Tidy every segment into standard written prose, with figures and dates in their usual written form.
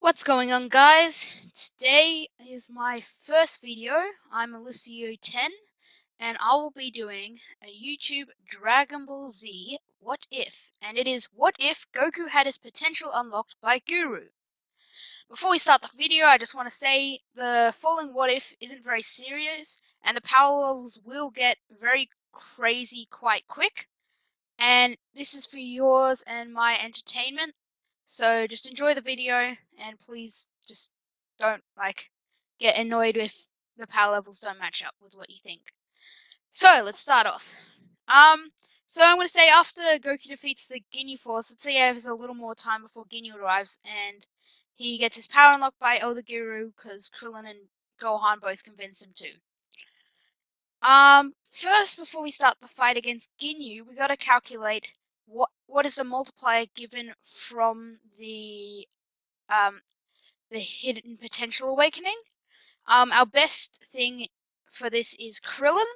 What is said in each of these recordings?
What's going on, guys? Today is my first video. I'm Alicio10 and I will be doing a YouTube Dragon Ball Z What If, and it is what if Goku had his potential unlocked by Guru. Before we start the video, I just want to say the following what if isn't very serious and the power levels will get very crazy quite quick, and this is for yours and my entertainment. So just enjoy the video and please just don't get annoyed if the power levels don't match up with what you think. So let's start off. So I'm gonna say after Goku defeats the Ginyu Force, let's say he has a little more time before Ginyu arrives and he gets his power unlocked by Elder Guru because Krillin and Gohan both convince him to. First, before we start the fight against Ginyu, we gotta calculate what is the multiplier given from the hidden potential awakening. Our best thing for this is Krillin,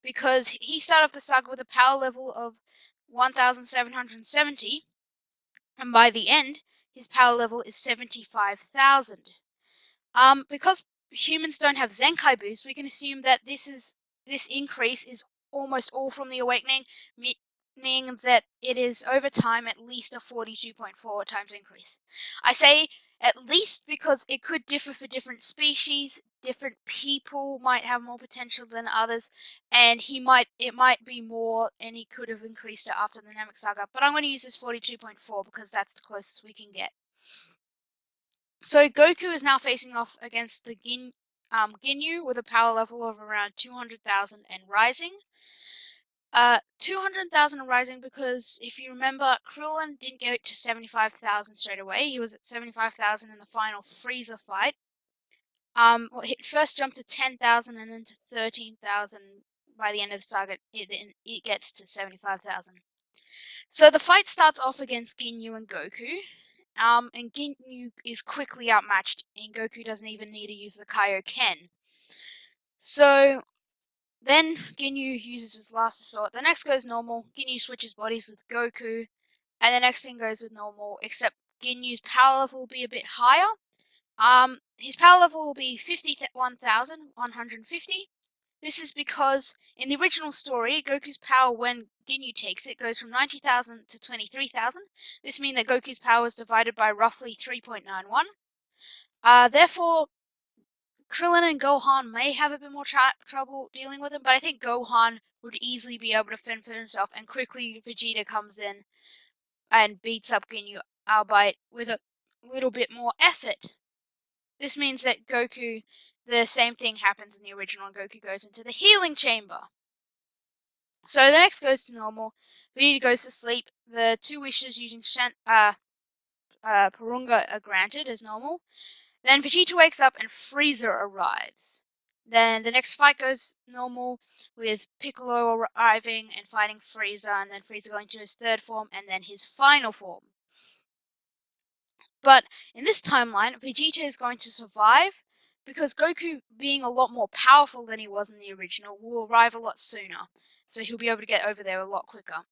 because he started off the saga with a power level of 1,770, and by the end, his power level is 75,000. Because humans don't have Zenkai boosts, we can assume that this increase is almost all from the awakening, meaning that it is over time at least a 42.4 times increase. I say at least because it could differ for different species. Different people might have more potential than others, and it might be more, and he could have increased it after the Namek saga. But I'm going to use this 42.4 because that's the closest we can get. So Goku is now facing off against the Ginyu with a power level of around 200,000 and rising. 200,000 and rising because if you remember, Krillin didn't get to 75,000 straight away. He was at 75,000 in the final Frieza fight. He first jumped to 10,000 and then to 13,000 by the end of the saga. It gets to 75,000. So the fight starts off against Ginyu and Goku. And Ginyu is quickly outmatched, and Goku doesn't even need to use the Kaioken. So then Ginyu uses his last assault. The next goes normal. Ginyu switches bodies with Goku, and the next thing goes with normal, except Ginyu's power level will be a bit higher. His power level will be 51,150. This is because in the original story, Goku's power when Ginyu takes it goes from 90,000 to 23,000. This means that Goku's power is divided by roughly 3.91. Therefore, Krillin and Gohan may have a bit more trouble dealing with him, but I think Gohan would easily be able to fend for himself, and quickly Vegeta comes in and beats up Ginyu, albeit with a little bit more effort. This means that the same thing happens in the original, and Goku goes into the healing chamber. So the next goes to normal. Vegeta goes to sleep. The two wishes using Porunga are granted as normal. Then Vegeta wakes up and Frieza arrives. Then the next fight goes normal with Piccolo arriving and fighting Frieza, and then Frieza going to his third form and then his final form. But in this timeline, Vegeta is going to survive because Goku, being a lot more powerful than he was in the original, will arrive a lot sooner. So he'll be able to get over there a lot quicker.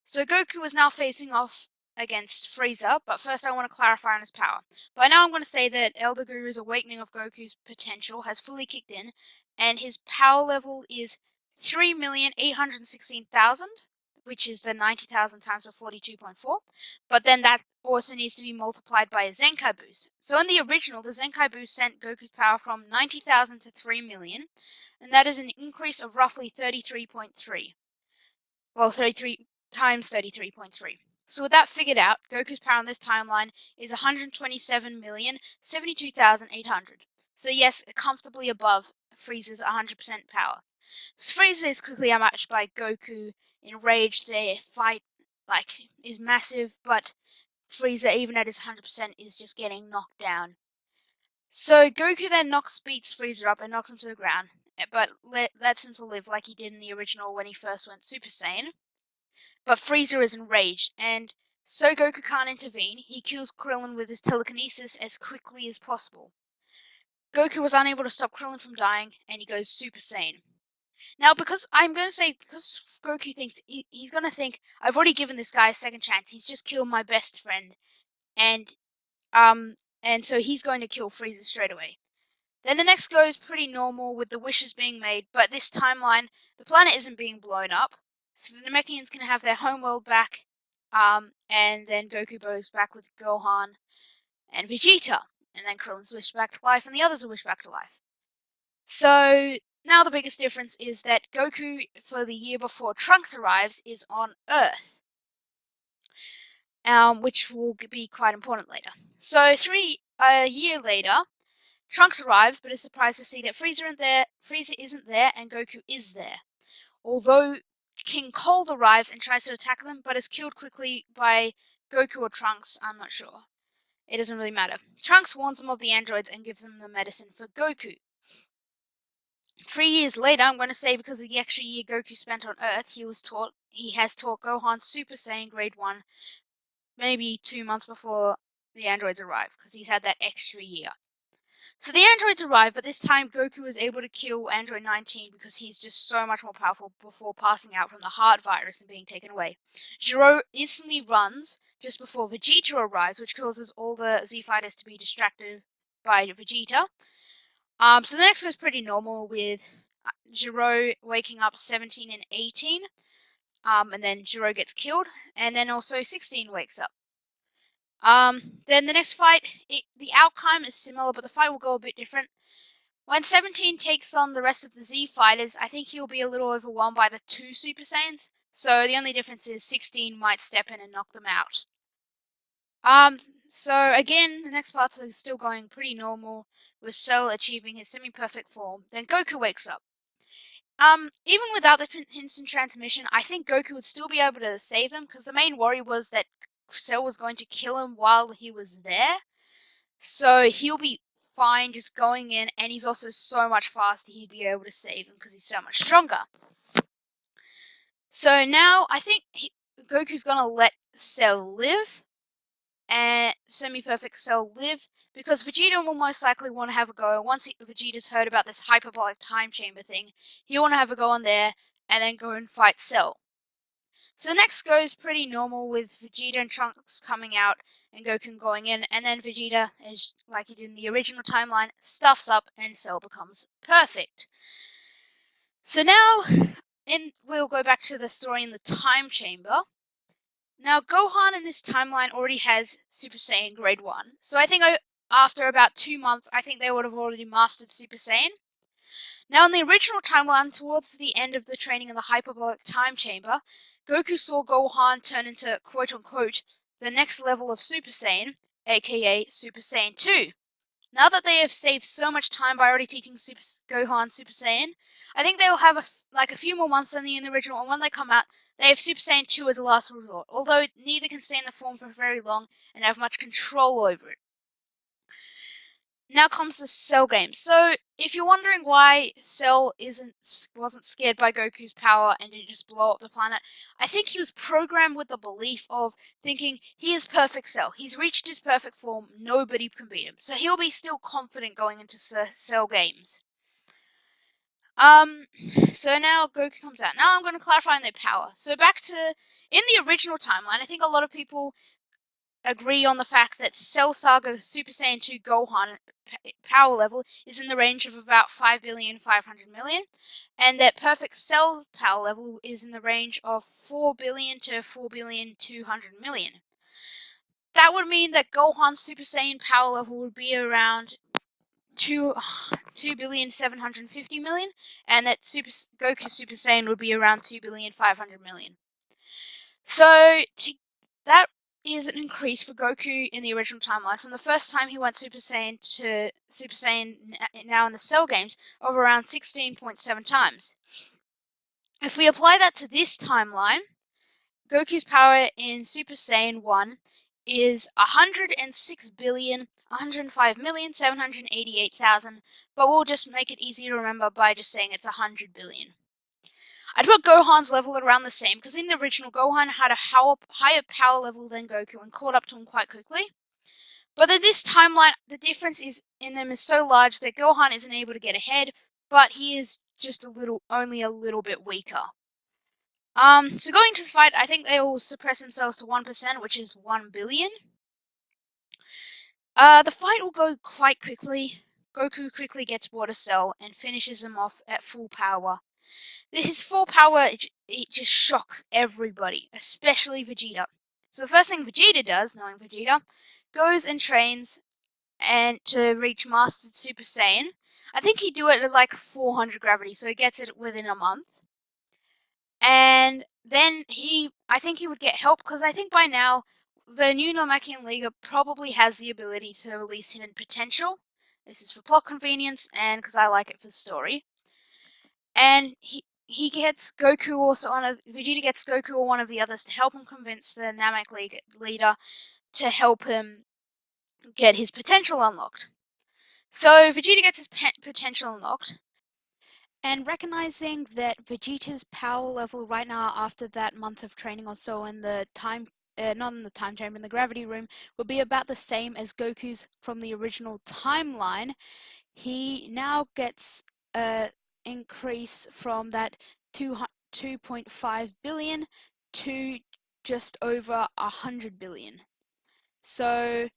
So Goku is now facing off against Frieza, but first I want to clarify on his power. By now I'm going to say that Elder Guru's awakening of Goku's potential has fully kicked in, and his power level is 3,816,000, which is the 90,000 times the 42.4, but then that also needs to be multiplied by a Zenkai boost. So in the original, the Zenkai boost sent Goku's power from 90,000 to 3 million, and that is an increase of roughly 33.3. Well, 33 times 33.3. So with that figured out, Goku's power in this timeline is 127,072,800. So yes, comfortably above Frieza's 100% power. So Frieza is quickly outmatched by Goku. Enraged, their fight is massive, but Frieza, even at his 100%, is just getting knocked down. So Goku then beats Frieza up and knocks him to the ground, but lets him to live like he did in the original when he first went Super Saiyan. But Frieza is enraged, and so Goku can't intervene. He kills Krillin with his telekinesis as quickly as possible. Goku was unable to stop Krillin from dying, and he goes Super Saiyan. Now, because Goku thinks he's gonna think, I've already given this guy a second chance. He's just killed my best friend, and and so he's going to kill Frieza straight away. Then the next goes pretty normal with the wishes being made, but this timeline, the planet isn't being blown up, so the Namekians can have their homeworld back, and then Goku goes back with Gohan and Vegeta, and then Krillin's wished back to life, and the others are wished back to life. So now the biggest difference is that Goku, for the year before Trunks arrives, is on Earth, which will be quite important later. So a year later, Trunks arrives, but is surprised to see that Frieza isn't there, and Goku is there. Although King Cold arrives and tries to attack them, but is killed quickly by Goku or Trunks, I'm not sure. It doesn't really matter. Trunks warns them of the androids and gives them the medicine for Goku. 3 years later, I'm going to say because of the extra year Goku spent on Earth, he has taught Gohan Super Saiyan Grade 1 maybe 2 months before the androids arrive, because he's had that extra year. So the androids arrive, but this time Goku is able to kill Android 19 because he's just so much more powerful before passing out from the heart virus and being taken away. Gero instantly runs just before Vegeta arrives, which causes all the Z fighters to be distracted by Vegeta. So the next goes pretty normal with Gero waking up 17 and 18, and then Gero gets killed, and then also 16 wakes up. Then the next fight, the outcome is similar, but the fight will go a bit different. When 17 takes on the rest of the Z fighters, I think he'll be a little overwhelmed by the 2 Super Saiyans, so the only difference is 16 might step in and knock them out. So again, the next parts are still going pretty normal, with Cell achieving his semi-perfect form. Then Goku wakes up. Even without the instant transmission, I think Goku would still be able to save them, because the main worry was that Cell was going to kill him while he was there. So he'll be fine just going in, and he's also so much faster he'd be able to save him because he's so much stronger. So now I think Goku's gonna let Cell live, and semi-perfect Cell live, because Vegeta will most likely want to have a go. Once Vegeta's heard about this hyperbolic time chamber thing, he'll want to have a go on there, and then go and fight Cell. So next goes pretty normal with Vegeta and Trunks coming out and Goku going in, and then Vegeta, is like he did in the original timeline, stuffs up and Cell becomes perfect. So now, we'll go back to the story in the time chamber. Now Gohan in this timeline already has Super Saiyan Grade 1, so I think after about 2 months, I think they would have already mastered Super Saiyan. Now in the original timeline, towards the end of the training in the hyperbolic time chamber, Goku saw Gohan turn into quote-unquote the next level of Super Saiyan, aka Super Saiyan 2. Now that they have saved so much time by already teaching Gohan Super Saiyan, I think they will have a few more months than in the original, and when they come out, they have Super Saiyan 2 as a last resort, although neither can stay in the form for very long and have much control over it. Now comes the Cell game. So, if you're wondering why Cell wasn't scared by Goku's power and didn't just blow up the planet, I think he was programmed with the belief of thinking he is perfect Cell. He's reached his perfect form, nobody can beat him. So he'll be still confident going into Cell games. So now Goku comes out. Now I'm going to clarify on their power. So back to, in the original timeline, I think a lot of people agree on the fact that Cell Saga Super Saiyan 2 Gohan power level is in the range of about 5,500,000,000, and that Perfect Cell power level is in the range of 4 billion to 4,200,000,000. That would mean that Gohan's Super Saiyan power level would be around 2,750,000,000, and that Goku's Super Saiyan would be around 2,500,000,000. So that is an increase for Goku in the original timeline from the first time he went Super Saiyan to Super Saiyan now in the Cell games of around 16.7 times. If we apply that to this timeline, Goku's power in Super Saiyan 1 is 106,105,788,000, but we'll just make it easy to remember by just saying it's 100 billion. I'd put Gohan's level at around the same, because in the original, Gohan had a higher power level than Goku and caught up to him quite quickly. But in this timeline, the difference in them is so large that Gohan isn't able to get ahead, but he is just only a little bit weaker. So going to the fight, I think they will suppress themselves to 1%, which is 1 billion. The fight will go quite quickly. Goku quickly gets Water Cell and finishes him off at full power. His full power, it just shocks everybody, especially Vegeta. So the first thing Vegeta does, knowing Vegeta, goes and trains and to reach Mastered Super Saiyan. I think he'd do it at like 400 gravity, so he gets it within a month. And then I think he would get help, because I think by now the new Namekian Liga probably has the ability to release hidden potential. This is for plot convenience and because I like it for the story. And he gets Goku Vegeta gets Goku or one of the others to help him convince the Namek League leader to help him get his potential unlocked. So Vegeta gets his potential unlocked. And recognizing that Vegeta's power level right now after that month of training or so in the not in the time chamber, in the gravity room, would be about the same as Goku's from the original timeline, he now gets a increase from that 2.5 billion to just over 100 billion. So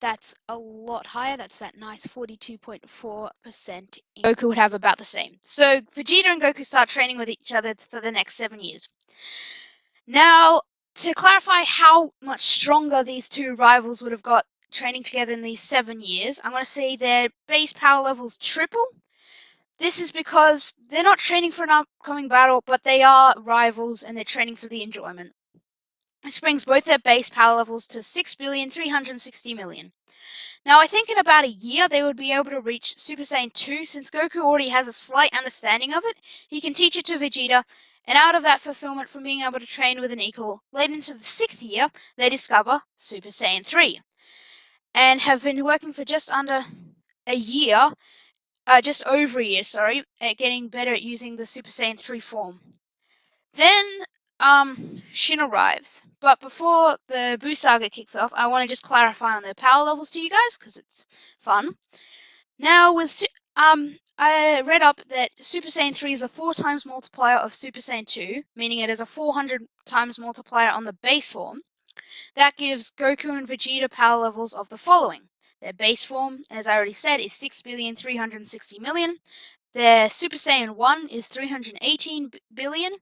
that's a lot higher. That's that nice 42.4%. Goku would have about the same. So Vegeta and Goku start training with each other for the next 7 years. Now, to clarify how much stronger these two rivals would have got training together in these 7 years, I'm going to say their base power levels triple. This is because they're not training for an upcoming battle, but they are rivals and they're training for the enjoyment. This brings both their base power levels to 6,360,000,000. Now, I think in about a year they would be able to reach Super Saiyan 2, since Goku already has a slight understanding of it. He can teach it to Vegeta, and out of that fulfillment from being able to train with an equal, late into the 6th year, they discover Super Saiyan 3, and have been working for just under a year, just over a year, sorry, at getting better at using the Super Saiyan 3 form. Then, Shin arrives. But before the Buu Saga kicks off, I want to just clarify on their power levels to you guys, because it's fun. Now, I read up that Super Saiyan 3 is a 4 times multiplier of Super Saiyan 2, meaning it is a 400 times multiplier on the base form. That gives Goku and Vegeta power levels of the following. Their base form, as I already said, is 6,360,000,000. Their Super Saiyan 1 is 318 billion.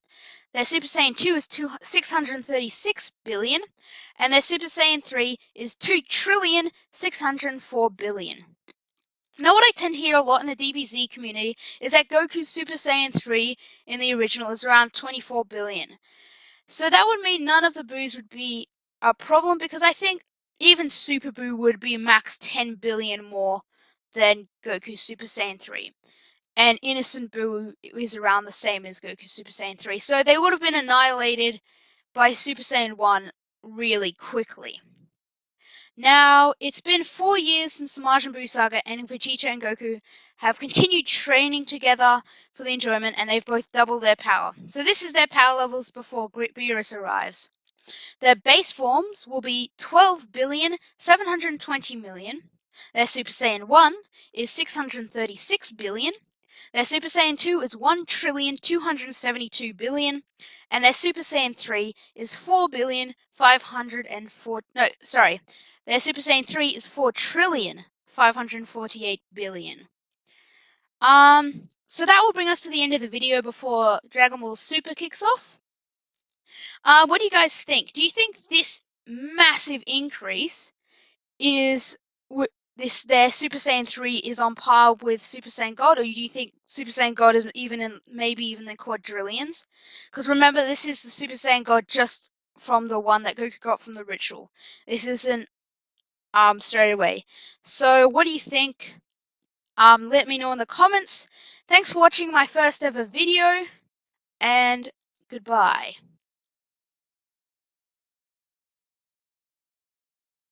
Their Super Saiyan 2 is 636 billion. And their Super Saiyan 3 is 2,604,000,000,000. Now, what I tend to hear a lot in the DBZ community is that Goku's Super Saiyan 3 in the original is around 24 billion. So that would mean none of the Boos would be a problem, because I think even Super Boo would be max 10 billion more than Goku's Super Saiyan 3. And Innocent Boo is around the same as Goku's Super Saiyan 3. So they would have been annihilated by Super Saiyan 1 really quickly. Now, it's been 4 years since the Majin Buu saga, and Vegeta and Goku have continued training together for the enjoyment, and they've both doubled their power. So this is their power levels before Beerus arrives. Their base forms will be 12,720,000,000. Their Super Saiyan 1 is 636 billion. Their Super Saiyan 2 is 1,272,000,000,000, and their Super Saiyan 3 is 4,504. No, sorry. Their Super Saiyan 3 is 4,548,000,000,000. So that will bring us to the end of the video before Dragon Ball Super kicks off. What do you guys think? Do you think this massive increase is their Super Saiyan 3 is on par with Super Saiyan God, or do you think Super Saiyan God is maybe even the quadrillions? Because remember, this is the Super Saiyan God just from the one that Goku got from the ritual. This isn't straight away. So what do you think? Let me know in the comments. Thanks for watching my first ever video, and goodbye.